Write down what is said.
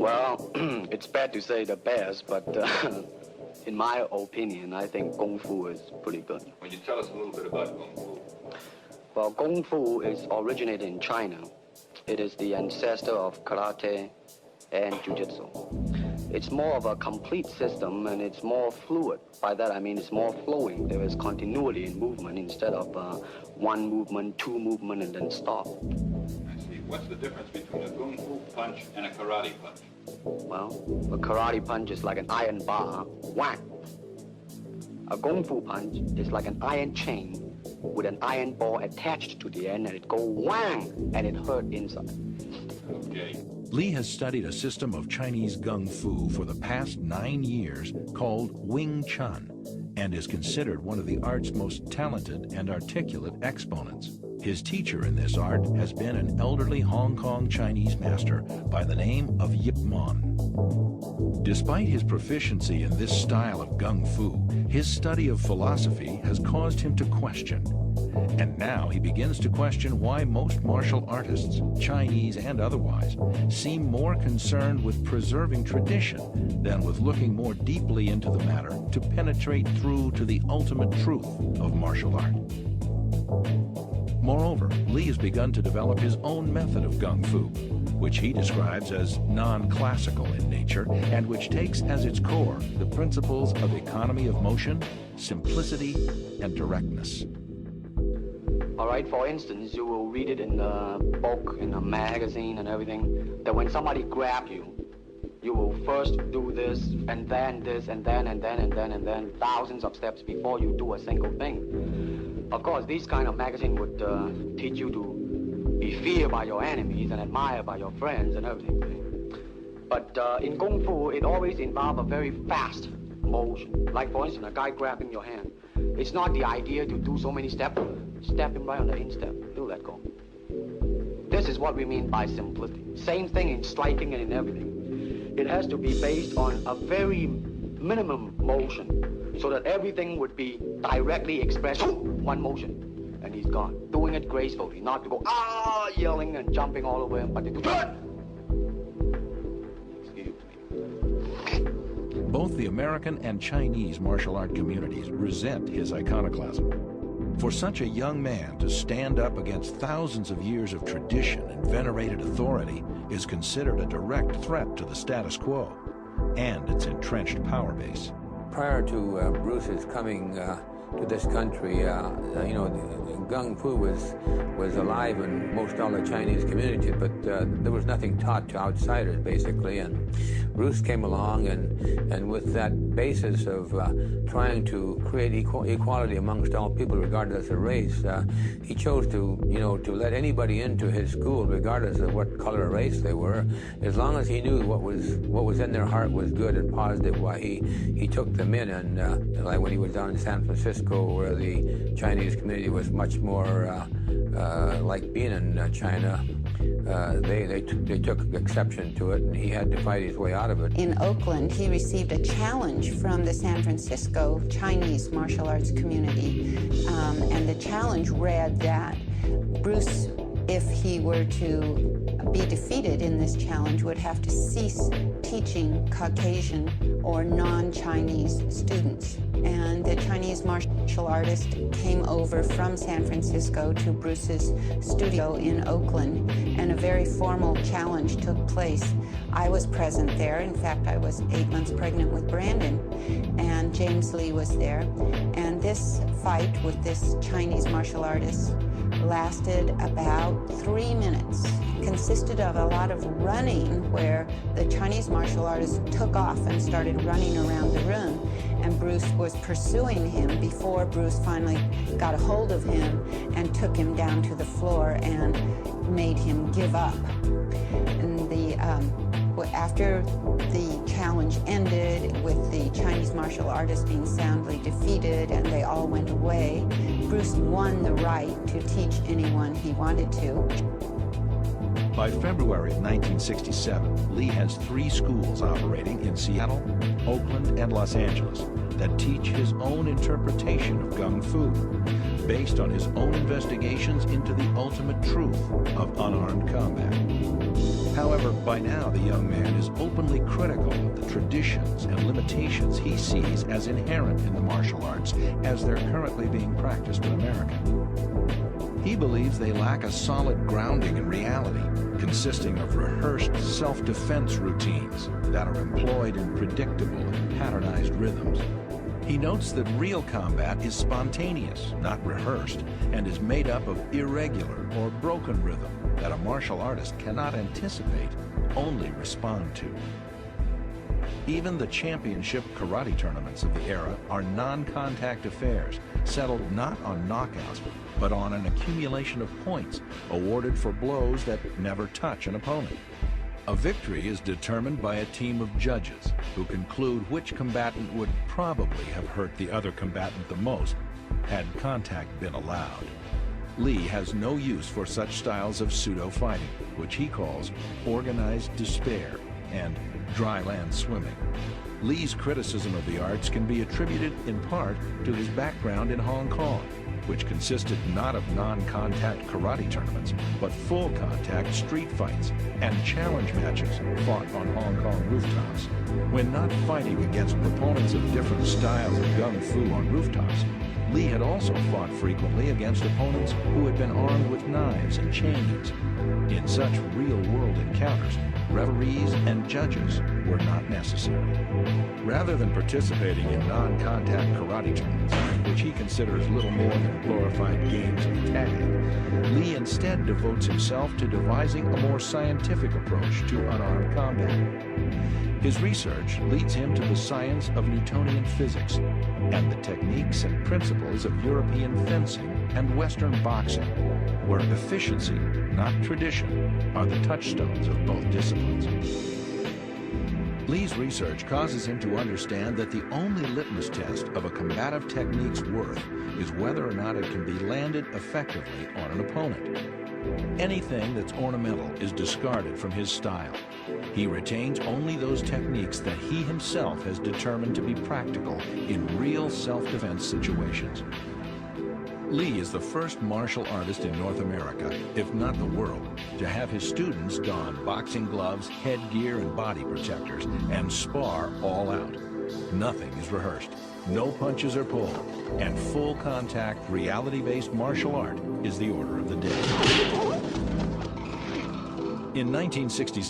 Well, it's bad to say the best, but in my opinion, I think Kung Fu is pretty good. Would you tell us a little bit about Kung Fu? Well, Kung Fu is originated in China. It is the ancestor of karate and jiu-jitsu. It's more of a complete system, and it's more fluid. By that I mean it's more flowing. There is continuity in movement instead of one movement, two movement, and then stop. I see. What's the difference between a Kung Fu punch and a karate punch? Well, a karate punch is like an iron bar, whack. A Kung Fu punch is like an iron chain with an iron ball attached to the end, and it go whang, and it hurt inside. Okay. Lee has studied a system of Chinese Kung Fu for the past 9 years called Wing Chun, and is considered one of the art's most talented and articulate exponents. His teacher in this art has been an elderly Hong Kong Chinese master by the name of Yip Man. Despite his proficiency in this style of Kung Fu, his study of philosophy has caused him to question. And now he begins to question why most martial artists, Chinese and otherwise, seem more concerned with preserving tradition than with looking more deeply into the matter to penetrate through to the ultimate truth of martial art. Moreover, Lee has begun to develop his own method of Kung Fu, which he describes as non-classical in nature and which takes as its core the principles of economy of motion, simplicity, and directness. All right, for instance, you will read it in a book, in a magazine and everything, that when somebody grabs you, you will first do this, and then this, and then, and then, and then, and then, thousands of steps before you do a single thing. Of course, these kind of magazine would teach you to be feared by your enemies and admired by your friends and everything. But in Kung Fu, it always involves a very fast motion. Like, for instance, a guy grabbing your hand. It's not the idea to do so many steps. Step him right on the instep. You let go. This is what we mean by simplicity. Same thing in striking and in everything. It has to be based on a very minimum motion so that everything would be directly expressed. One motion, and he's gone. Doing it gracefully, not to go, yelling and jumping all over him, but to do that. Excuse me. Both the American and Chinese martial art communities resent his iconoclasm. For such a young man to stand up against thousands of years of tradition and venerated authority is considered a direct threat to the status quo and its entrenched power base. Prior to Bruce's coming to this country, Kung Fu was alive in most all the Chinese communities, but there was nothing taught to outsiders, basically. And Bruce came along, and with that basis of trying to create equality amongst all people, regardless of race, he chose to let anybody into his school, regardless of what color or race they were, as long as he knew what was in their heart was good and positive. Why he took them in, and like when he was down in San Francisco, where the Chinese community was much more like being in China, they took exception to it, and he had to fight his way out of it. In Oakland, he received a challenge from the San Francisco Chinese martial arts community, and the challenge read that Bruce, if he were to be defeated in this challenge, would have to cease teaching Caucasian or non-Chinese students. And the Chinese martial artist came over from San Francisco to Bruce's studio in Oakland, and a very formal challenge took place. I was present there. In fact, I was 8 months pregnant with Brandon, and James Lee was there. And this fight with this Chinese martial artist lasted about 3 minutes. Consisted of a lot of running, where the Chinese martial artist took off and started running around the room, and Bruce was pursuing him before Bruce finally got a hold of him and took him down to the floor and made him give up. And after the challenge ended, with the Chinese martial artist being soundly defeated and they all went away, Bruce won the right to teach anyone he wanted to. By February of 1967, Lee has 3 schools operating in Seattle, Oakland, and Los Angeles that teach his own interpretation of Kung Fu, based on his own investigations into the ultimate truth of unarmed combat. However, by now the young man is openly critical of the traditions and limitations he sees as inherent in the martial arts as they're currently being practiced in America. He believes they lack a solid grounding in reality, consisting of rehearsed self-defense routines that are employed in predictable and patternized rhythms. He notes that real combat is spontaneous, not rehearsed, and is made up of irregular or broken rhythm that a martial artist cannot anticipate, only respond to. Even the championship karate tournaments of the era are non-contact affairs, settled not on knockouts, but on an accumulation of points awarded for blows that never touch an opponent. A victory is determined by a team of judges who conclude which combatant would probably have hurt the other combatant the most had contact been allowed. Lee has no use for such styles of pseudo-fighting, which he calls organized despair and dry land swimming. Lee's criticism of the arts can be attributed in part to his background in Hong Kong, which consisted not of non-contact karate tournaments, but full-contact street fights and challenge matches fought on Hong Kong rooftops. When not fighting against proponents of different styles of gung fu on rooftops, Lee had also fought frequently against opponents who had been armed with knives and chains. In such real-world encounters, referees and judges were not necessary. Rather than participating in non-contact karate tournaments, which he considers little more than glorified games of tag, Lee instead devotes himself to devising a more scientific approach to unarmed combat. His research leads him to the science of Newtonian physics and the techniques and principles of European fencing and Western boxing, where efficiency, not tradition, are the touchstones of both disciplines. Lee's research causes him to understand that the only litmus test of a combative technique's worth is whether or not it can be landed effectively on an opponent. Anything that's ornamental is discarded from his style. He retains only those techniques that he himself has determined to be practical in real self-defense situations. Lee is the first martial artist in North America, if not the world, to have his students don boxing gloves, headgear, and body protectors and spar all out. Nothing is rehearsed, no punches are pulled, and full contact, reality-based martial art is the order of the day. In 1966,